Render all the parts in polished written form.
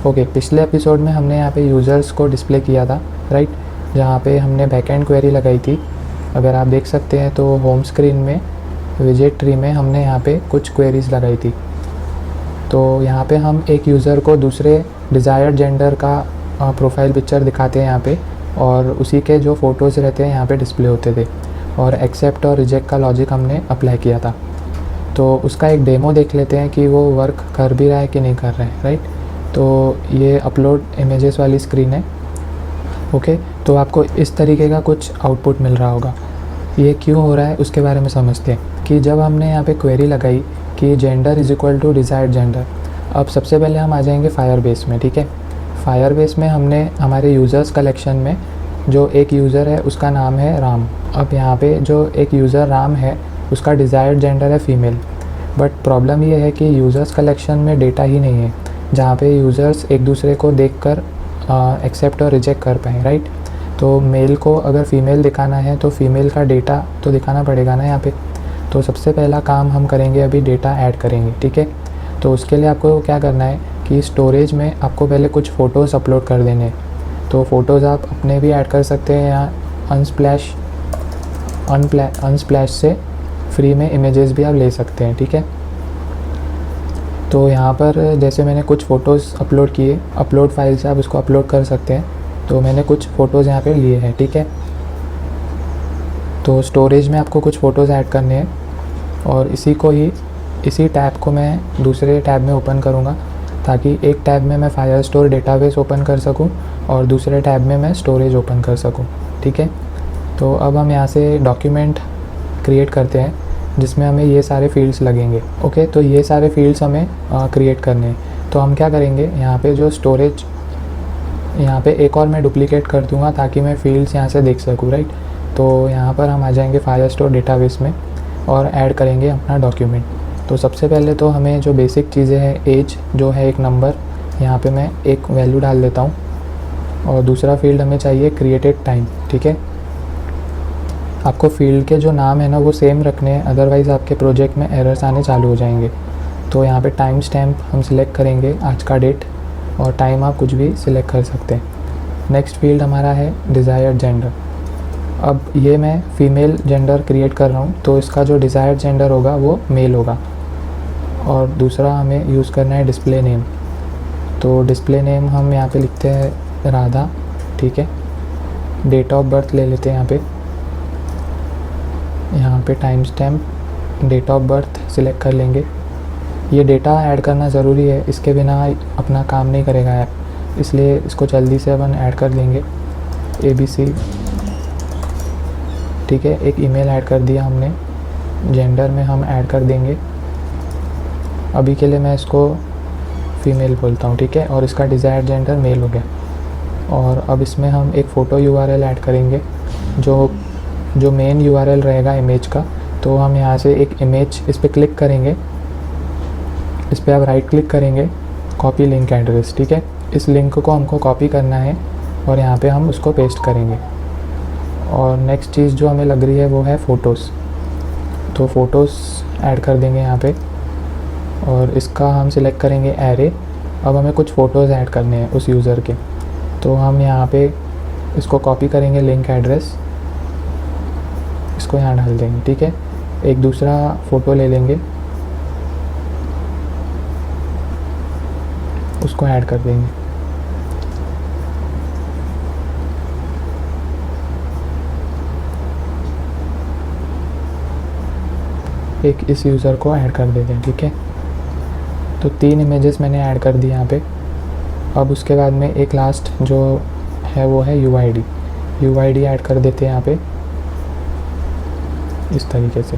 Okay, पिछले episode में हमने यहाँ पे यूज़र्स को डिस्प्ले किया था, राइट, जहाँ पे हमने बैकएंड क्वेरी लगाई थी। अगर आप देख सकते हैं तो होम स्क्रीन में विजेट ट्री में हमने यहाँ पे कुछ क्वेरीज़ लगाई थी। तो यहाँ पे हम एक यूज़र को दूसरे डिज़ायर्ड जेंडर का प्रोफाइल पिक्चर दिखाते हैं यहाँ पे, और उसी के जो फ़ोटोज़ रहते हैं यहाँ पे डिस्प्ले होते थे, और एक्सेप्ट और रिजेक्ट का लॉजिक हमने अप्लाई किया था। तो उसका एक डेमो देख लेते हैं कि वो वर्क कर भी रहा है कि नहीं कर रहा है, राइट। तो ये अपलोड इमेजेस वाली स्क्रीन है। ओके, तो आपको इस तरीके का कुछ आउटपुट मिल रहा होगा। ये क्यों हो रहा है उसके बारे में समझते हैं कि जब हमने यहाँ पे क्वेरी लगाई कि gender is equal to desired gender, अब सबसे पहले हम आ जाएंगे फायरबेस में, ठीक है। फायरबेस में हमने हमारे यूज़र्स कलेक्शन में जो एक यूज़र है उसका नाम है राम। अब यहाँ पे जो एक यूज़र राम है उसका डिज़ायर्ड जेंडर है फ़ीमेल, बट प्रॉब्लम ये है कि यूज़र्स कलेक्शन में डेटा ही नहीं है जहाँ पे यूज़र्स एक दूसरे को देखकर एक्सेप्ट और रिजेक्ट कर पाएँ, राइट। तो मेल को अगर फ़ीमेल दिखाना है तो फ़ीमेल का डेटा तो दिखाना पड़ेगा ना यहाँ पे। तो सबसे पहला काम हम करेंगे, अभी डेटा ऐड करेंगे, ठीक है। तो उसके लिए आपको क्या करना है कि स्टोरेज में आपको पहले कुछ फ़ोटोज़ अपलोड कर देने हैं। तो फ़ोटोज़ आप अपने भी ऐड कर सकते हैं या अनस्प्लैश से फ्री में इमेजेस भी आप ले सकते हैं, ठीक है। तो यहाँ पर जैसे मैंने कुछ फ़ोटोज़ अपलोड किए, अपलोड फाइल से आप उसको अपलोड कर सकते हैं। तो मैंने कुछ फ़ोटोज़ यहाँ पे लिए हैं, ठीक है। तो स्टोरेज में आपको कुछ फ़ोटोज़ ऐड करने हैं, और इसी टैब को मैं दूसरे टैब में ओपन करूँगा, ताकि एक टैब में मैं फायरस्टोर डेटाबेस ओपन कर सकूँ और दूसरे टैब में मैं स्टोरेज ओपन कर सकूँ, ठीक है। तो अब हम यहाँ से डॉक्यूमेंट क्रिएट करते हैं जिसमें हमें ये सारे फील्ड्स लगेंगे। ओके, तो ये सारे फील्ड्स हमें क्रिएट करने हैं। तो हम क्या करेंगे, यहाँ पे जो स्टोरेज, यहाँ पे एक और मैं डुप्लीकेट कर दूँगा ताकि मैं फील्ड्स यहाँ से देख सकूँ, राइट। तो यहाँ पर हम आ जाएंगे फायरस्टोर डेटाबेस में और ऐड करेंगे अपना डॉक्यूमेंट। तो सबसे पहले तो हमें जो बेसिक चीज़ें हैं, एज जो है एक नंबर, यहाँ पे मैं एक वैल्यू डाल देता हूँ, और दूसरा फील्ड हमें चाहिए क्रिएटेड टाइम, ठीक है। आपको फील्ड के जो नाम है ना वो सेम रखने हैं, अदरवाइज़ आपके प्रोजेक्ट में एरर्स आने चालू हो जाएंगे। तो यहाँ पे टाइम स्टैम्प हम सिलेक्ट करेंगे, आज का डेट, और टाइम आप कुछ भी सिलेक्ट कर सकते हैं। नेक्स्ट फील्ड हमारा है डिज़ायर्ड जेंडर। अब ये मैं फ़ीमेल जेंडर क्रिएट कर रहा हूँ, तो इसका जो डिज़ायर्ड जेंडर होगा वो मेल होगा। और दूसरा हमें यूज़ करना है डिस्प्ले नेम। तो डिस्प्ले नेम हम यहाँ पे लिखते हैं राधा, ठीक है। डेट ऑफ बर्थ ले लेते हैं यहाँ पे time stamp date of birth select कर लेंगे। ये डेटा ऐड करना ज़रूरी है, इसके बिना अपना काम नहीं करेगा ऐप, इसलिए इसको जल्दी से अपन ऐड कर देंगे। ABC, ठीक है। एक ईमेल ऐड कर दिया हमने, जेंडर में हम ऐड कर देंगे, अभी के लिए मैं इसको फ़ीमेल बोलता हूँ, ठीक है। और इसका डिज़ायर्ड जेंडर मेल हो गया। और अब इसमें हम एक फ़ोटो URL ऐड करेंगे, जो मेन URL रहेगा इमेज का। तो हम यहाँ से एक इमेज, इस पर क्लिक करेंगे, इस पर आप राइट क्लिक करेंगे, कॉपी लिंक एड्रेस, ठीक है। इस लिंक को हमको कॉपी करना है और यहाँ पे हम उसको पेस्ट करेंगे। और नेक्स्ट चीज़ जो हमें लग रही है वो है फ़ोटोज़। तो फ़ोटोज़ ऐड कर देंगे यहाँ पे, और इसका हम सिलेक्ट करेंगे एरे। अब हमें कुछ फ़ोटोज़ ऐड करने हैं उस यूज़र के, तो हम यहाँ पे इसको कॉपी करेंगे लिंक एड्रेस, इसको यहाँ डाल देंगे, ठीक है। एक दूसरा फ़ोटो ले लेंगे, उसको ऐड कर देंगे। एक इस यूज़र को ऐड कर देते हैं, ठीक है। तो 3 इमेजेस मैंने ऐड कर दी यहाँ पे। अब उसके बाद में एक लास्ट जो है वो है UID ऐड कर देते हैं यहाँ पे, इस तरीके से,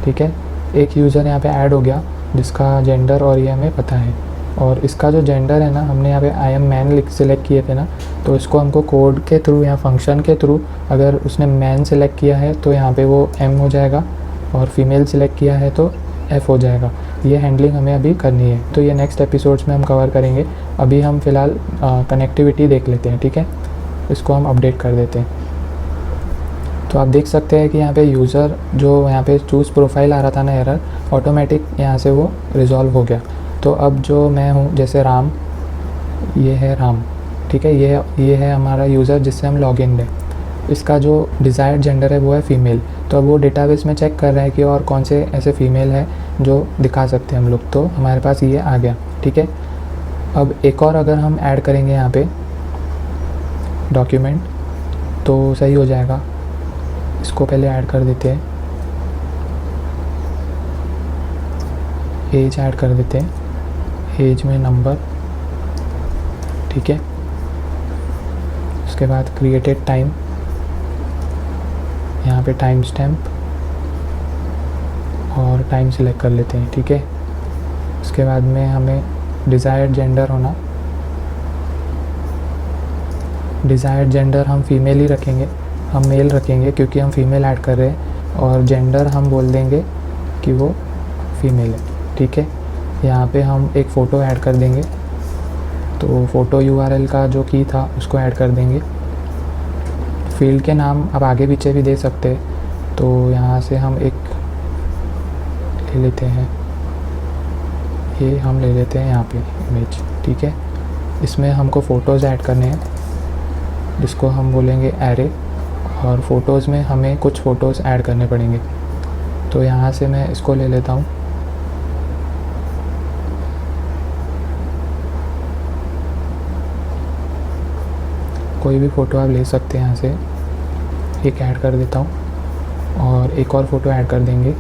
ठीक है। एक यूज़र यहाँ पे ऐड हो गया जिसका जेंडर और ये हमें पता है। और इसका जो जेंडर है ना, हमने यहाँ पे I am मैन सिलेक्ट किए थे ना, तो इसको हमको कोड के थ्रू या फंक्शन के थ्रू, अगर उसने मैन सिलेक्ट किया है तो यहाँ पे वो M हो जाएगा, और फीमेल सिलेक्ट किया है तो F हो जाएगा। ये हैंडलिंग हमें अभी करनी है, तो ये नेक्स्ट एपिसोड्स में हम कवर करेंगे। अभी हम फ़िलहाल कनेक्टिविटी देख लेते हैं, ठीक है। इसको हम अपडेट कर देते हैं। तो आप देख सकते हैं कि यहाँ पे यूज़र जो यहाँ पे चूज़ प्रोफाइल आ रहा था ना एरर, ऑटोमेटिक यहाँ से वो रिज़ॉल्व हो गया। तो अब जो मैं हूँ, जैसे राम, ये है राम, ठीक है, ये है हमारा यूज़र जिससे हम लॉगिन है। इसका जो डिज़ायर्ड जेंडर है वो है फ़ीमेल। तो अब वो डेटाबेस में चेक कर रहा है कि और कौन से ऐसे फ़ीमेल है जो दिखा सकते हैं हम लोग। तो हमारे पास ये आ गया, ठीक है। अब एक और अगर हम ऐड करेंगे यहाँ पे डॉक्यूमेंट तो सही हो जाएगा। इसको पहले ऐड कर देते हैं, एज ऐड कर देते हैं, एज में नंबर, ठीक है। उसके बाद क्रिएटेड टाइम, यहाँ पे टाइम स्टैम्प और टाइम सिलेक्ट कर लेते हैं, ठीक है। उसके बाद में हमें डिज़ायर्ड जेंडर होना, डिज़ायर्ड जेंडर हम फीमेल ही रखेंगे, हम मेल रखेंगे क्योंकि हम फीमेल ऐड कर रहे हैं, और जेंडर हम बोल देंगे कि वो फीमेल है, ठीक है। यहाँ पे हम एक फ़ोटो ऐड कर देंगे, तो फ़ोटो URL का जो की था उसको ऐड कर देंगे। फील्ड के नाम आप आगे पीछे भी दे सकते हैं, तो यहाँ से हम एक ले लेते हैं, ये हम ले लेते हैं यहाँ पे इमेज, ठीक है। इसमें हमको फ़ोटोज़ ऐड करने हैं जिसको हम बोलेंगे एरे, और फ़ोटोज़ में हमें कुछ फ़ोटोज़ ऐड करने पड़ेंगे। तो यहाँ से मैं इसको ले लेता हूँ, कोई भी फ़ोटो आप ले सकते हैं। यहाँ से एक ऐड कर देता हूँ और एक और फ़ोटो ऐड कर देंगे,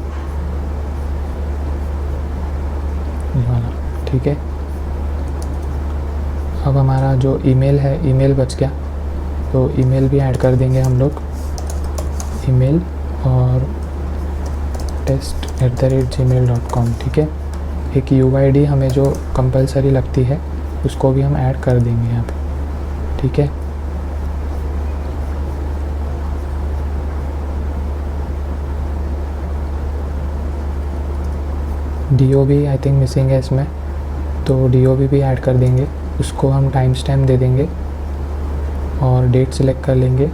ये वाला, ठीक है। अब हमारा जो ईमेल है, ईमेल बच गया, तो ईमेल भी ऐड कर देंगे हम लोग, ईमेल और test@gmail.com, ठीक है। एक UID हमें जो कंपलसरी लगती है उसको भी हम ऐड कर देंगे यहाँ पे, ठीक है। DOB आई थिंक मिसिंग है इसमें, तो DOB भी ऐड कर देंगे, उसको हम टाइम स्टैम्प दे देंगे और डेट सिलेक्ट कर लेंगे,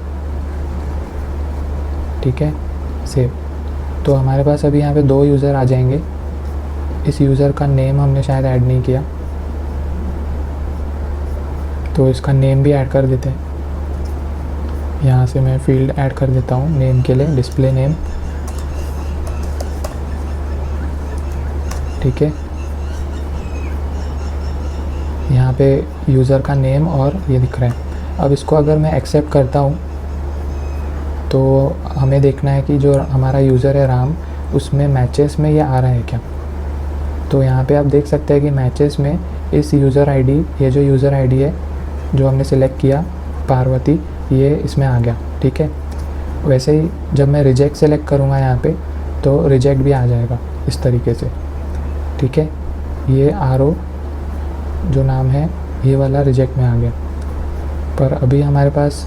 ठीक है, सेव। तो हमारे पास अभी यहाँ पे 2 यूज़र आ जाएंगे। इस यूज़र का नेम हमने शायद ऐड नहीं किया, तो इसका नेम भी ऐड कर देते हैं। यहाँ से मैं फील्ड ऐड कर देता हूँ नेम के लिए, डिस्प्ले नेम, ठीक है। यहाँ पे यूज़र का नेम और ये दिख रहा है। अब इसको अगर मैं एक्सेप्ट करता हूँ तो हमें देखना है कि जो हमारा यूज़र है राम, उसमें मैचेस में ये आ रहा है क्या। तो यहाँ पे आप देख सकते हैं कि मैचेस में इस यूज़र आईडी, ये जो यूज़र आईडी है जो हमने सिलेक्ट किया पार्वती, ये इसमें आ गया, ठीक है। वैसे ही जब मैं रिजेक्ट सेलेक्ट करूँगा यहाँ पे तो रिजेक्ट भी आ जाएगा इस तरीके से, ठीक है। ये RO जो नाम है ये वाला रिजेक्ट में आ गया, पर अभी हमारे पास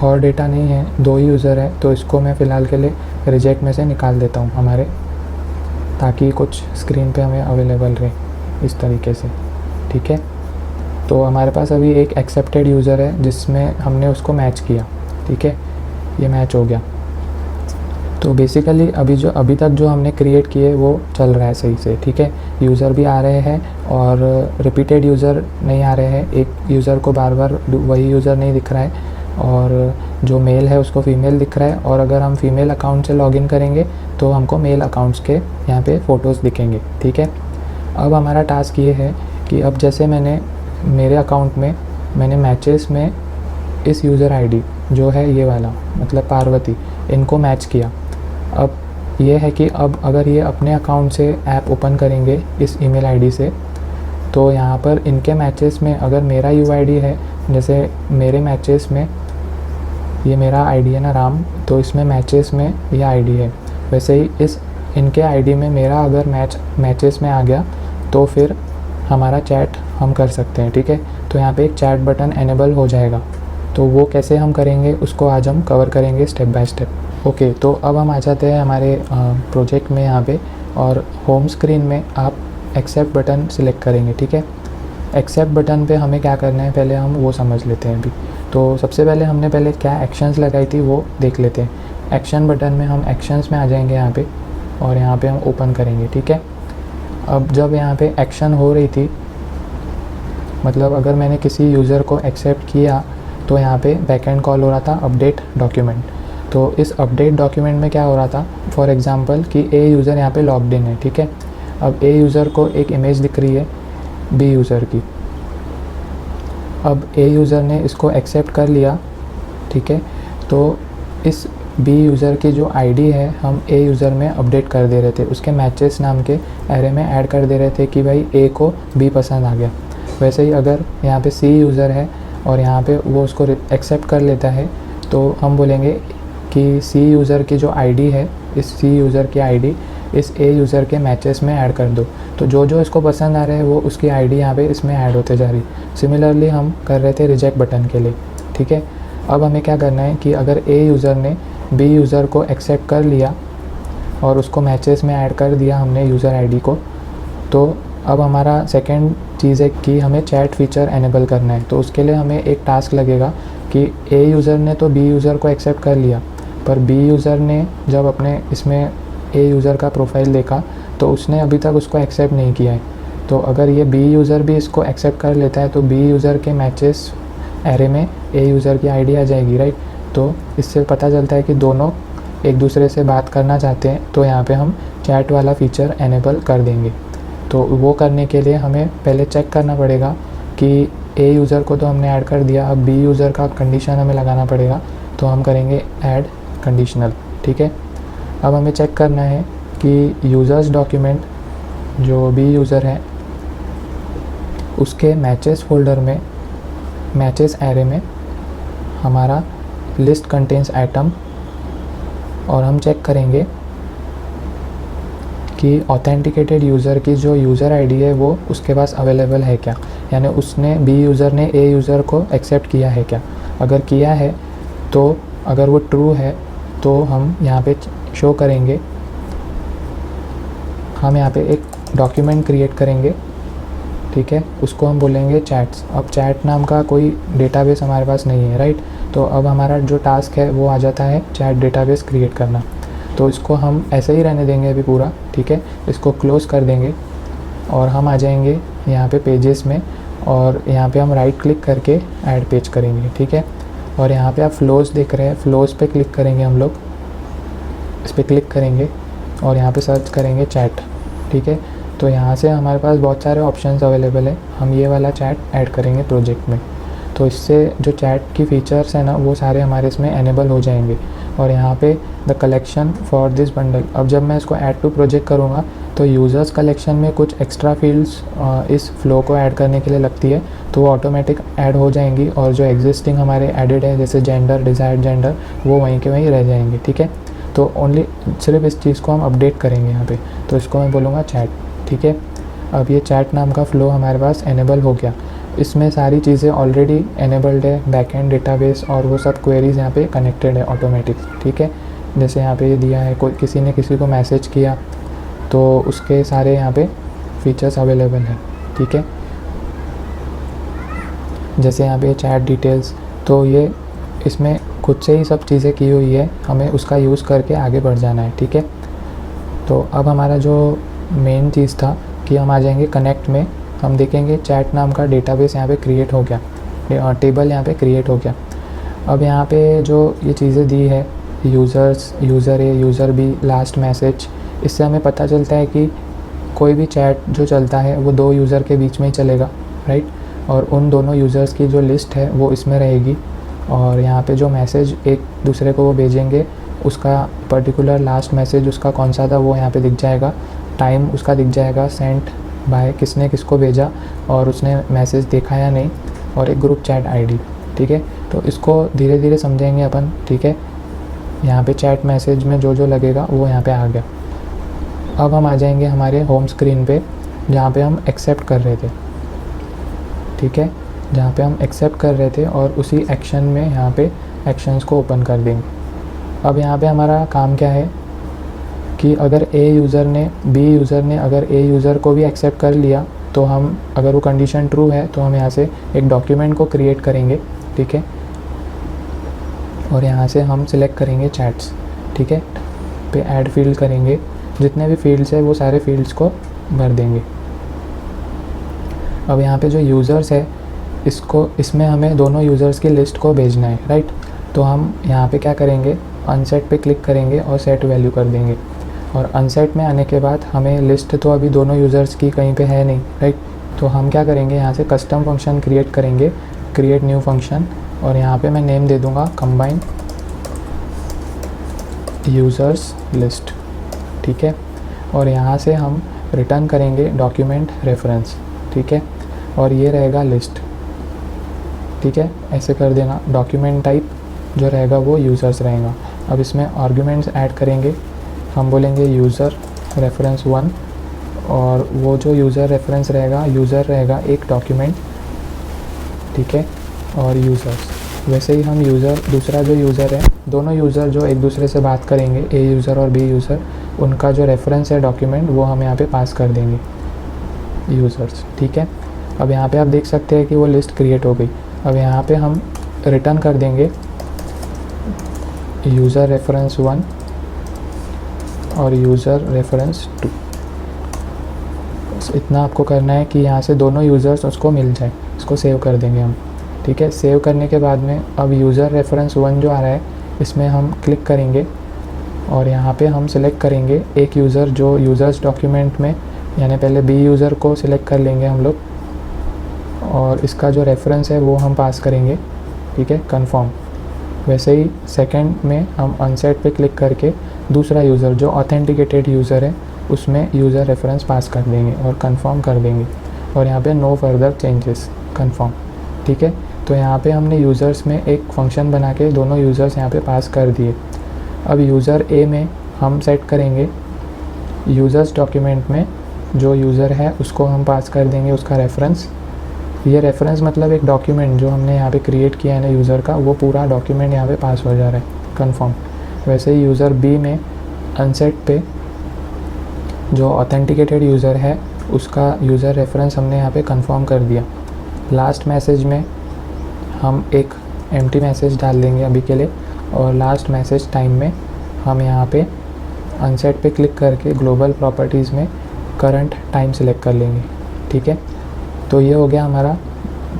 और डेटा नहीं है, 2 ही यूज़र है, तो इसको मैं फ़िलहाल के लिए रिजेक्ट में से निकाल देता हूँ हमारे, ताकि कुछ स्क्रीन पे हमें अवेलेबल रहे इस तरीके से, ठीक है। तो हमारे पास अभी एक एक्सेप्टेड यूज़र है जिसमें हमने उसको मैच किया, ठीक है, ये मैच हो गया। तो बेसिकली अभी तक जो हमने क्रिएट किए वो चल रहा है सही से, ठीक है। यूज़र भी आ रहे हैं और रिपीटेड यूज़र नहीं आ रहे हैं, एक यूज़र को बार बार वही यूज़र नहीं दिख रहा है, और जो मेल है उसको फ़ीमेल दिख रहा है। और अगर हम फ़ीमेल अकाउंट से लॉगिन करेंगे तो हमको मेल अकाउंट्स के यहाँ पे फ़ोटोज़ दिखेंगे, ठीक है। अब हमारा टास्क ये है कि अब जैसे मेरे अकाउंट में मैंने मैचेस में इस यूज़र आईडी जो है ये वाला, मतलब पार्वती, इनको मैच किया। अब ये है कि अब अगर ये अपने अकाउंट से ऐप ओपन करेंगे इस ईमेल आईडी से, तो यहाँ पर इनके मैचेस में अगर मेरा UID है, जैसे मेरे मैचेस में ये मेरा आईडी है ना राम, तो इसमें मैचेस में ये आईडी है, वैसे ही इनके आईडी में मेरा अगर मैचेस में आ गया तो फिर हमारा चैट हम कर सकते हैं, ठीक है। तो यहाँ पे एक चैट बटन एनेबल हो जाएगा, तो वो कैसे हम करेंगे उसको आज हम कवर करेंगे स्टेप बाय स्टेप। ओके, तो अब हम आ जाते हैं हमारे प्रोजेक्ट में यहाँ पे, और होम स्क्रीन में आप एक्सेप्ट बटन सिलेक्ट करेंगे, ठीक है। एक्सेप्ट बटन पे हमें क्या करना है पहले हम वो समझ लेते हैं अभी। तो सबसे पहले हमने क्या एक्शंस लगाई थी वो देख लेते हैं। एक्शन बटन में हम एक्शंस में आ जाएंगे यहाँ पे, और यहाँ पे हम ओपन करेंगे, ठीक है। अब जब यहाँ पे एक्शन हो रही थी, मतलब अगर मैंने किसी यूज़र को एक्सेप्ट किया तो यहाँ पे बैकएंड कॉल हो रहा था अपडेट डॉक्यूमेंट। तो इस अपडेट डॉक्यूमेंट में क्या हो रहा था, फॉर एग्जांपल कि ए यूज़र यहाँ पे लॉग्ड इन है, ठीक है। अब ए यूज़र को एक इमेज दिख रही है बी यूज़र की। अब ए यूज़र ने इसको एक्सेप्ट कर लिया, ठीक है। तो इस बी यूज़र की जो आईडी है हम ए यूज़र में अपडेट कर दे रहे थे, उसके मैचेस नाम के एरे में ऐड कर दे रहे थे कि भाई ए को बी पसंद आ गया। वैसे ही अगर यहाँ पे सी यूज़र है और यहाँ पे वो उसको एक्सेप्ट कर लेता है तो हम बोलेंगे कि सी यूज़र की जो आईडी है, इस सी यूज़र की आईडी इस ए यूज़र के मैचेस में ऐड कर दो। तो जो जो इसको पसंद आ रहे हैं वो उसकी आईडी यहाँ पे इसमें ऐड होते जा रही। सिमिलरली हम कर रहे थे रिजेक्ट बटन के लिए, ठीक है। अब हमें क्या करना है कि अगर ए यूज़र ने बी यूज़र को एक्सेप्ट कर लिया और उसको मैचेस में ऐड कर दिया हमने यूज़र आईडी को, तो अब हमारा सेकंड चीज़ है कि हमें चैट फीचर एनेबल करना है। तो उसके लिए हमें एक टास्क लगेगा कि ए यूज़र ने तो बी यूज़र को एक्सेप्ट कर लिया, पर बी यूज़र ने जब अपने इसमें ए यूज़र का प्रोफाइल देखा तो उसने अभी तक उसको एक्सेप्ट नहीं किया है। तो अगर ये बी यूज़र भी इसको एक्सेप्ट कर लेता है तो बी यूज़र के मैचेस एरे में ए यूज़र की आईडी आ जाएगी, राइट। तो इससे पता चलता है कि दोनों एक दूसरे से बात करना चाहते हैं, तो यहाँ पे हम चैट वाला फ़ीचर एनेबल कर देंगे। तो वो करने के लिए हमें पहले चेक करना पड़ेगा कि ए यूज़र को तो हमने ऐड कर दिया, अब बी यूज़र का कंडीशन हमें लगाना पड़ेगा। तो हम करेंगे ऐड कंडीशनल, ठीक है। अब हमें चेक करना है कि यूज़र्स डॉक्यूमेंट जो बी यूज़र है उसके मैचेस फोल्डर में, मैचेस एरे में हमारा लिस्ट कंटेन्स आइटम, और हम चेक करेंगे कि ऑथेंटिकेटेड यूज़र की जो यूज़र आईडी है वो उसके पास अवेलेबल है क्या, यानी उसने बी यूज़र ने ए यूज़र को एक्सेप्ट किया है क्या। अगर किया है तो अगर वो ट्रू है तो हम यहाँ पे शो करेंगे, हम यहाँ पे एक डॉक्यूमेंट क्रिएट करेंगे, ठीक है। उसको हम बोलेंगे चैट्स। अब चैट नाम का कोई डेटाबेस हमारे पास नहीं है, राइट। तो अब हमारा जो टास्क है वो आ जाता है चैट डेटाबेस क्रिएट करना। तो इसको हम ऐसे ही रहने देंगे अभी पूरा, ठीक है। इसको क्लोज़ कर देंगे और हम आ जाएंगे यहाँ पे पेजेस में, और यहाँ पे हम राइट क्लिक करके ऐड पेज करेंगे, ठीक है। और यहाँ पे आप फ्लोज़ देख रहे हैं, फ्लोज़ पे क्लिक करेंगे हम लोग, इस पर क्लिक करेंगे और यहाँ पे सर्च करेंगे चैट, ठीक है। तो यहाँ से हमारे पास बहुत सारे ऑप्शंस अवेलेबल है, हम ये वाला चैट ऐड करेंगे प्रोजेक्ट में। तो इससे जो चैट की फ़ीचर्स हैं ना वो सारे हमारे इसमें एनेबल हो जाएंगे। और यहाँ पे the collection for this bundle, अब जब मैं इसको ऐड टू प्रोजेक्ट करूँगा तो यूज़र्स कलेक्शन में कुछ एक्स्ट्रा फील्ड्स इस फ्लो को ऐड करने के लिए लगती है, तो वो ऑटोमेटिक ऐड हो जाएंगी, और जो एग्जिस्टिंग हमारे एडिड है जैसे जेंडर, डिज़ायर्ड जेंडर, वो वहीं के वहीं रह जाएंगे, ठीक है। तो ओनली सिर्फ इस चीज़ को हम अपडेट करेंगे यहाँ पे। तो इसको मैं बोलूँगा चैट, ठीक है। अब ये चैट नाम का फ़्लो हमारे पास एनेबल हो गया। इसमें सारी चीज़ें ऑलरेडी एनेबल्ड है, बैकएंड डेटाबेस और वो सब क्वेरीज़ यहाँ पे कनेक्टेड है ऑटोमेटिक, ठीक है। जैसे यहाँ पे ये दिया है, कोई किसी ने किसी को मैसेज किया तो उसके सारे यहाँ पे फीचर्स अवेलेबल हैं, ठीक है। जैसे यहाँ पे चैट डिटेल्स, तो ये इसमें खुद से ही सब चीज़ें की हुई है, हमें उसका यूज़ करके आगे बढ़ जाना है, ठीक है। तो अब हमारा जो मेन चीज़ था कि हम आ जाएंगे कनेक्ट में, हम देखेंगे चैट नाम का डेटाबेस यहाँ पे क्रिएट हो गया, टेबल यहाँ पे क्रिएट हो गया। अब यहाँ पे जो ये चीज़ें दी है, users, user A, user B, last message, इससे हमें पता चलता है कि कोई भी चैट जो चलता है वो दो यूज़र के बीच में ही चलेगा, राइट। और उन दोनों यूज़र्स की जो लिस्ट है वो इसमें रहेगी, और यहाँ पे जो मैसेज एक दूसरे को वो भेजेंगे उसका पर्टिकुलर लास्ट मैसेज उसका कौन सा था वो यहाँ पे दिख जाएगा, टाइम उसका दिख जाएगा, सेंट बाय किसने किसको भेजा और उसने मैसेज देखा या नहीं, और एक ग्रुप चैट आईडी, ठीक है। तो इसको धीरे धीरे समझेंगे अपन, ठीक है। यहाँ पे चैट मैसेज में जो जो लगेगा वो यहाँ पे आ गया। अब हम आ जाएंगे हमारे होम स्क्रीन पे जहाँ पे हम एक्सेप्ट कर रहे थे, ठीक है, जहाँ पे हम एक्सेप्ट कर रहे थे, और उसी एक्शन में यहाँ पे एक्शंस को ओपन कर देंगे। अब यहाँ पे हमारा काम क्या है कि अगर ए यूज़र ने, बी यूज़र ने अगर ए यूज़र को भी एक्सेप्ट कर लिया तो हम, अगर वो कंडीशन ट्रू है तो हम यहाँ से एक डॉक्यूमेंट को क्रिएट करेंगे, ठीक है। और यहाँ से हम सिलेक्ट करेंगे चैट्स, ठीक है, पे ऐड फील्ड करेंगे, जितने भी फील्ड्स है वो सारे फील्ड्स को भर देंगे। अब यहाँ पे जो यूज़र्स है इसमें हमें दोनों यूज़र्स की लिस्ट को भेजना है, राइट। तो हम यहाँ पे क्या करेंगे, अनसेट पे क्लिक करेंगे और सेट वैल्यू कर देंगे। और अनसेट में आने के बाद हमें लिस्ट तो अभी दोनों यूज़र्स की कहीं पे है नहीं, राइट। तो हम क्या करेंगे, यहाँ से कस्टम फंक्शन क्रिएट करेंगे, क्रिएट न्यू फंक्शन, और यहाँ पे मैं नेम दे दूँगा कंबाइन यूज़र्स लिस्ट, ठीक है। और यहाँ से हम रिटर्न करेंगे डॉक्यूमेंट रेफरेंस, ठीक है। और ये रहेगा लिस्ट, ठीक है। ऐसे कर देना। डॉक्यूमेंट टाइप जो रहेगा वो यूज़र्स रहेगा। अब इसमें आर्ग्यूमेंट्स ऐड करेंगे, हम बोलेंगे यूज़र रेफरेंस 1, और वो जो यूज़र रेफरेंस रहेगा, यूज़र रहेगा एक डॉक्यूमेंट, ठीक है, और यूज़र्स। वैसे ही हम दूसरा जो यूज़र है, दोनों यूज़र जो एक दूसरे से बात करेंगे, ए यूज़र और बी यूज़र, उनका जो रेफरेंस है डॉक्यूमेंट वो हम यहाँ पे पास कर देंगे यूज़र्स, ठीक है। अब यहाँ पे आप देख सकते हैं कि वो लिस्ट क्रिएट हो गई। अब यहाँ पे हम रिटर्न कर देंगे यूज़र रेफरेंस 1 और यूज़र रेफरेंस 2। बस इतना आपको करना है कि यहाँ से दोनों यूज़र्स उसको मिल जाए। इसको सेव कर देंगे हम, ठीक है। सेव करने के बाद में अब यूज़र रेफरेंस 1 जो आ रहा है इसमें हम क्लिक करेंगे और यहाँ पे हम सिलेक्ट करेंगे एक यूज़र जो यूज़र्स डॉक्यूमेंट में, यानी पहले बी यूज़र को सिलेक्ट कर लेंगे हम लोग, और इसका जो रेफरेंस है वो हम पास करेंगे, ठीक है, कंफर्म। वैसे ही सेकंड में हम अनसेट पे क्लिक करके दूसरा यूज़र जो ऑथेंटिकेटेड यूज़र है उसमें यूज़र रेफरेंस पास कर देंगे और कंफर्म कर देंगे, और यहाँ पे नो फर्दर चेंजेस, कंफर्म, ठीक है। तो यहाँ पे हमने यूज़र्स में एक फ़ंक्शन बना के दोनों यूज़र्स यहाँ पे पास कर दिए। अब यूज़र ए में हम सेट करेंगे यूज़र्स डॉक्यूमेंट में जो यूज़र है उसको हम पास कर देंगे उसका रेफरेंस। ये रेफरेंस मतलब एक डॉक्यूमेंट जो हमने यहाँ पे क्रिएट किया है ना यूज़र का, वो पूरा डॉक्यूमेंट यहाँ पे पास हो जा रहा है, कंफर्म। वैसे ही यूज़र बी में अनसेट पे जो ऑथेंटिकेटेड यूज़र है उसका यूज़र रेफरेंस हमने यहाँ पे कंफर्म कर दिया। लास्ट मैसेज में हम एक एम्प्टी मैसेज डाल देंगे अभी के लिए, और लास्ट मैसेज टाइम में हम यहाँ पे अनसेट पे क्लिक करके ग्लोबल प्रॉपर्टीज़ में करंट टाइम सेलेक्ट कर लेंगे, ठीक है। तो ये हो गया हमारा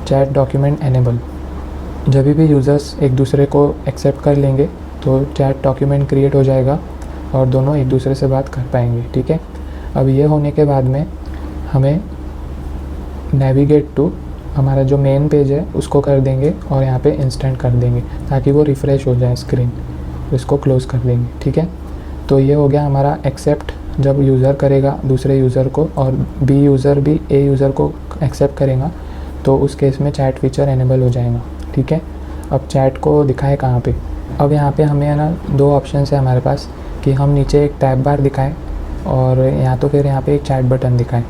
चैट डॉक्यूमेंट एनेबल। जब भी यूज़र्स एक दूसरे को एक्सेप्ट कर लेंगे तो चैट डॉक्यूमेंट क्रिएट हो जाएगा और दोनों एक दूसरे से बात कर पाएंगे, ठीक है। अब ये होने के बाद में हमें नेविगेट टू हमारा जो मेन पेज है उसको कर देंगे और यहाँ पे इंस्टेंट कर देंगे ताकि वो रिफ़्रेश हो जाए स्क्रीन। तो इसको क्लोज़ कर देंगे, ठीक है। तो ये हो गया हमारा एक्सेप्ट जब यूज़र करेगा दूसरे यूज़र को और बी यूज़र भी ए यूज़र को एक्सेप्ट करेगा तो उस केस में चैट फीचर एनेबल हो जाएगा, ठीक है। अब चैट को दिखाए कहाँ पे, अब यहाँ पे हमें है ना दो ऑप्शन है हमारे पास कि हम नीचे एक टैब बार दिखाएं और या तो फिर यहाँ पे एक चैट बटन दिखाएं।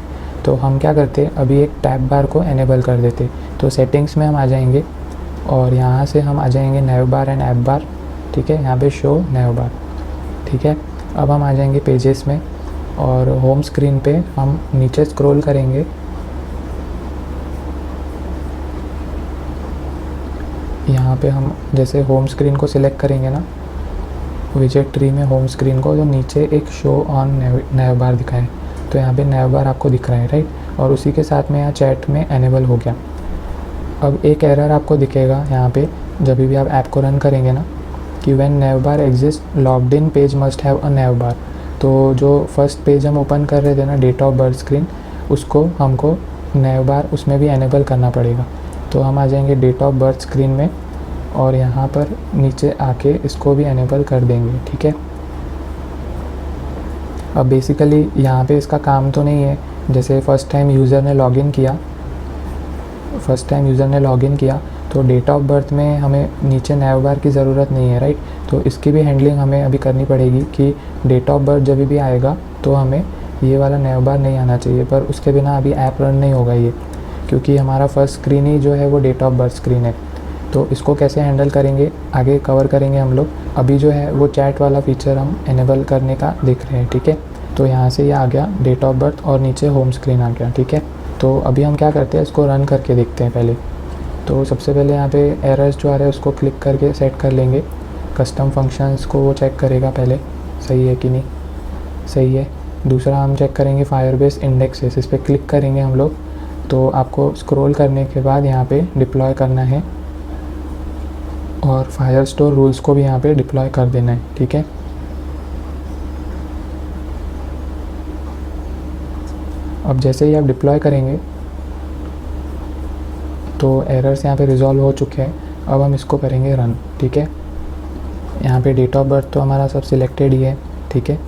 तो हम क्या करते, अभी एक टैब बार को एनेबल कर देते। तो सेटिंग्स में हम आ जाएंगे और यहाँ से हम आ जाएंगे नैव बार एंड ऐप बार, ठीक है। यहाँ पे शो नैव बार, ठीक है। अब हम आ जाएंगे पेजेस में और होम स्क्रीन पे हम नीचे स्क्रॉल करेंगे, यहाँ पे हम जैसे होम स्क्रीन को सिलेक्ट करेंगे ना विजेट ट्री में होम स्क्रीन को, तो नीचे एक शो ऑन नैव बार दिखाए। तो यहाँ पे नैव बार आपको दिख रहा है, राइट। और उसी के साथ में यहाँ चैट में एनेबल हो गया। अब एक एरर आपको दिखेगा यहाँ पे जब भी आप ऐप को रन करेंगे ना कि when nav bar exist logged in page must have a nav bar. तो जो फर्स्ट पेज हम ओपन कर रहे थे ना डेट ऑफ बर्थ स्क्रीन, उसको हमको नैव बार उसमें भी एनेबल करना पड़ेगा। तो हम आ जाएंगे डेट ऑफ बर्थ स्क्रीन में और यहाँ पर नीचे आके इसको भी एनेबल कर देंगे, ठीक है। अब बेसिकली यहाँ पे इसका काम तो नहीं है, जैसे फर्स्ट टाइम यूज़र ने लॉगिन किया तो डेट ऑफ बर्थ में हमें नीचे नैव बार की ज़रूरत नहीं है, राइट। तो इसकी भी हैंडलिंग हमें अभी करनी पड़ेगी कि डेट ऑफ बर्थ जब भी आएगा तो हमें ये वाला नैव बार नहीं आना चाहिए, पर उसके बिना अभी ऐप रन नहीं होगा ये, क्योंकि हमारा फर्स्ट स्क्रीन ही जो है वो डेट ऑफ बर्थ स्क्रीन है। तो इसको कैसे हैंडल करेंगे आगे कवर करेंगे हम लोग। अभी जो है वो चैट वाला फीचर हम एनेबल करने का देख रहे हैं, ठीक है। तो यहाँ से ये आ गया डेट ऑफ बर्थ और नीचे होम स्क्रीन आ गया, ठीक है। तो अभी हम क्या करते हैं, इसको रन करके देखते हैं पहले। तो सबसे पहले यहाँ पे एरर्स जो आ रहे हैं उसको क्लिक करके सेट कर लेंगे। कस्टम फंक्शंस को वो चेक करेगा पहले सही है कि नहीं, सही है दूसरा हम चेक करेंगे फायरबेस इंडेक्सेस, इस पर क्लिक करेंगे हम लोग तो आपको स्क्रॉल करने के बाद यहाँ पे डिप्लॉय करना है और फायरस्टोर रूल्स को भी यहाँ पे डिप्लॉय कर देना है, ठीक है। अब जैसे ही आप डिप्लॉय करेंगे तो एरर्स यहाँ पे रिजॉल्व हो चुके हैं। अब हम इसको करेंगे रन, ठीक है। यहाँ पे डेट ऑफ बर्थ तो हमारा सब सिलेक्टेड ही है, ठीक है।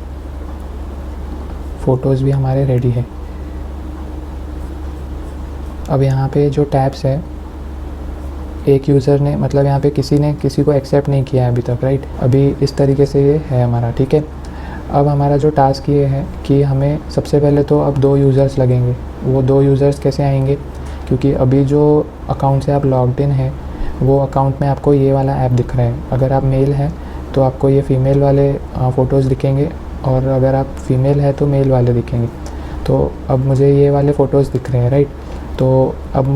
फ़ोटोज़ भी हमारे रेडी है। अब यहाँ पे जो टैब्स है, एक यूज़र ने मतलब यहाँ पे किसी ने किसी को एक्सेप्ट नहीं किया है अभी तक, राइट। अभी इस तरीके से ये है हमारा, ठीक है। अब हमारा जो टास्क ये है कि हमें सबसे पहले तो अब 2 यूज़र्स लगेंगे। वो 2 यूज़र्स कैसे आएंगे, क्योंकि अभी जो अकाउंट से आप लॉग्ड इन है वो अकाउंट में आपको ये वाला ऐप दिख रहा है। अगर आप मेल हैं तो आपको ये फ़ीमेल वाले फ़ोटोज़ दिखेंगे और अगर आप फीमेल है तो मेल वाले दिखेंगे। तो अब मुझे ये वाले फ़ोटोज़ दिख रहे हैं, राइट। तो अब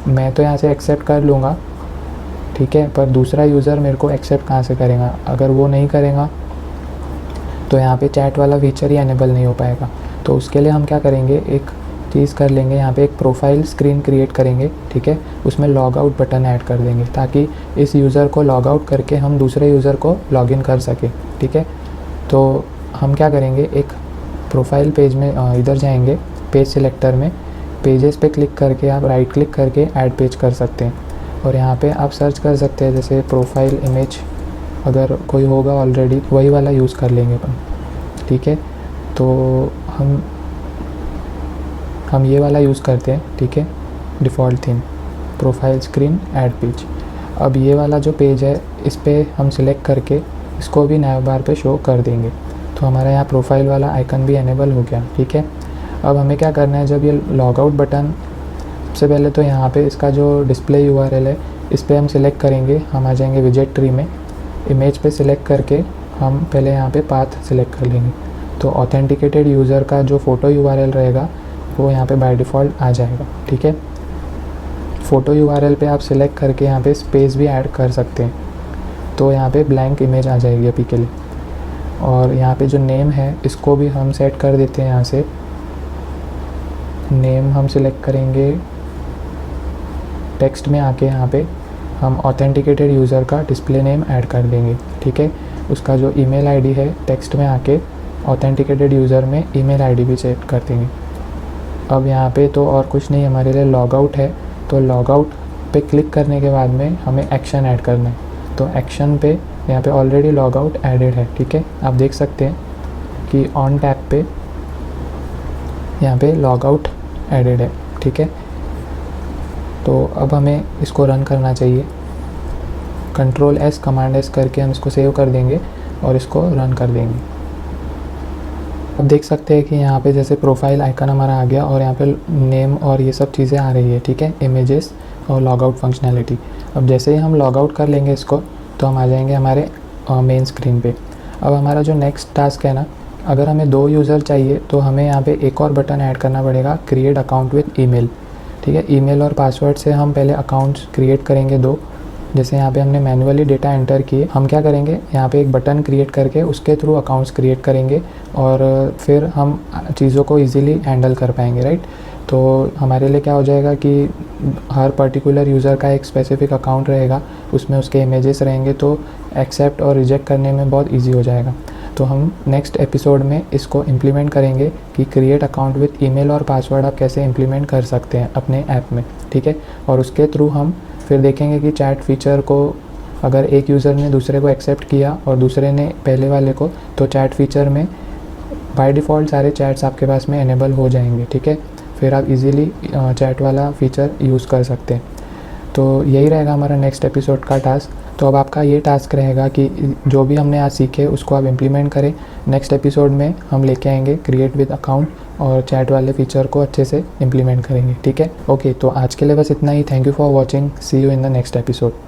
मैं तो यहाँ से एक्सेप्ट कर लूँगा, ठीक है, पर दूसरा यूज़र मेरे को एक्सेप्ट कहाँ से करेगा। अगर वो नहीं करेगा तो यहाँ पे चैट वाला फीचर ही एनेबल नहीं हो पाएगा। तो उसके लिए हम क्या करेंगे, एक चीज़ कर लेंगे, यहाँ पे एक प्रोफाइल स्क्रीन क्रिएट करेंगे, ठीक है। उसमें लॉग आउट बटन ऐड कर देंगे ताकि इस यूज़र को लॉग आउट करके हम दूसरे यूज़र को लॉग इन कर सकें, ठीक है। तो हम क्या करेंगे, एक प्रोफाइल पेज में इधर जाएंगे, पेज सिलेक्टर में पेजेस पे क्लिक करके आप राइट क्लिक करके ऐड पेज कर सकते हैं और यहाँ पे आप सर्च कर सकते हैं, जैसे प्रोफाइल इमेज अगर कोई होगा ऑलरेडी वही वाला यूज़ कर लेंगे अपन, ठीक है। तो हम ये वाला यूज़ करते हैं, ठीक है। Default theme profile screen add page. अब ये वाला जो पेज है इस पर हम सिलेक्ट करके इसको भी नैव बार पे शो कर देंगे तो हमारा यहाँ प्रोफाइल वाला आइकन भी एनेबल हो गया, ठीक है। अब हमें क्या करना है, जब ये लॉग आउट बटन, सबसे पहले तो यहाँ पे इसका जो डिस्प्ले यूआरएल है इस पर हम सिलेक्ट करेंगे। हम आ जाएंगे विजेट ट्री में, इमेज पे सिलेक्ट करके हम पहले यहाँ पे पाथ सिलेक्ट कर लेंगे। तो ऑथेंटिकेटेड यूज़र का जो फ़ोटो यूआरएल रहेगा वो यहाँ पे बाय डिफ़ॉल्ट आ जाएगा, ठीक है। फ़ोटो यूआरएल पे आप सिलेक्ट करके यहाँ पे स्पेस भी ऐड कर सकते हैं तो यहाँ पे ब्लैंक इमेज आ जाएगी अभी के लिए। और यहाँ पे जो नेम है इसको भी हम सेट कर देते हैं। यहाँ से नेम हम सिलेक्ट करेंगे, टेक्स्ट में आके यहाँ पे हम ऑथेंटिकेटेड यूज़र का डिस्प्ले नेम ऐड कर देंगे, ठीक है। उसका जो ईमेल आईडी है टेक्स्ट में आके ऑथेंटिकेटेड यूज़र में ईमेल आईडी भी सेट कर देंगे। अब यहाँ पे तो और कुछ नहीं, हमारे लिए लॉग आउट है तो लॉग आउट पे क्लिक करने के बाद में हमें एक्शन ऐड करना है। तो एक्शन पे यहाँ पे ऑलरेडी लॉग आउट एडेड है, ठीक है। आप देख सकते हैं कि ऑन टैब पे यहाँ पे लॉग आउट एडेड है, ठीक है। तो अब हमें इसको रन करना चाहिए। कंट्रोल एस कमांड एस करके हम इसको सेव कर देंगे और इसको रन कर देंगे। अब देख सकते हैं कि यहाँ पे जैसे प्रोफाइल आइकन हमारा आ गया और यहाँ पे नेम और ये सब चीज़ें आ रही है, ठीक है, इमेजेस और लॉग आउट फंक्शनैलिटी। अब जैसे ही हम लॉग आउट कर लेंगे इसको तो हम आ जाएंगे हमारे मेन स्क्रीन पे। अब हमारा जो नेक्स्ट टास्क है ना, अगर हमें 2 यूज़र चाहिए तो हमें यहाँ पे एक और बटन ऐड करना पड़ेगा, क्रिएट अकाउंट विद ईमेल, ठीक है। ईमेल और पासवर्ड से हम पहले अकाउंट्स क्रिएट करेंगे 2। जैसे यहाँ पे हमने मैन्युअली डेटा एंटर किए, हम क्या करेंगे यहाँ पे एक बटन क्रिएट करके उसके थ्रू अकाउंट्स क्रिएट करेंगे और फिर हम चीज़ों को इजीली हैंडल कर पाएंगे, राइट। तो हमारे लिए क्या हो जाएगा कि हर पर्टिकुलर यूज़र का एक स्पेसिफिक अकाउंट रहेगा, उसमें उसके इमेजेस रहेंगे तो एक्सेप्ट और रिजेक्ट करने में बहुत ईजी हो जाएगा। तो हम नेक्स्ट एपिसोड में इसको इम्प्लीमेंट करेंगे कि क्रिएट अकाउंट विद ईमेल और पासवर्ड आप कैसे इम्प्लीमेंट कर सकते हैं अपने ऐप में, ठीक है। और उसके थ्रू हम फिर देखेंगे कि चैट फीचर को अगर एक यूज़र ने दूसरे को एक्सेप्ट किया और दूसरे ने पहले वाले को, तो चैट फीचर में बाय डिफ़ॉल्ट सारे चैट्स आपके पास में एनेबल हो जाएंगे, ठीक है। फिर आप इजीली चैट वाला फ़ीचर यूज़ कर सकते हैं। तो यही रहेगा हमारा नेक्स्ट एपिसोड का टास्क। तो अब आपका ये टास्क रहेगा कि जो भी हमने आज सीखे उसको आप इम्प्लीमेंट करें। नेक्स्ट एपिसोड में हम लेके आएंगे क्रिएट विद अकाउंट और चैट वाले फीचर को अच्छे से इम्प्लीमेंट करेंगे, ठीक है। ओके, तो आज के लिए बस इतना ही। Thank you for watching, see you in the next episode.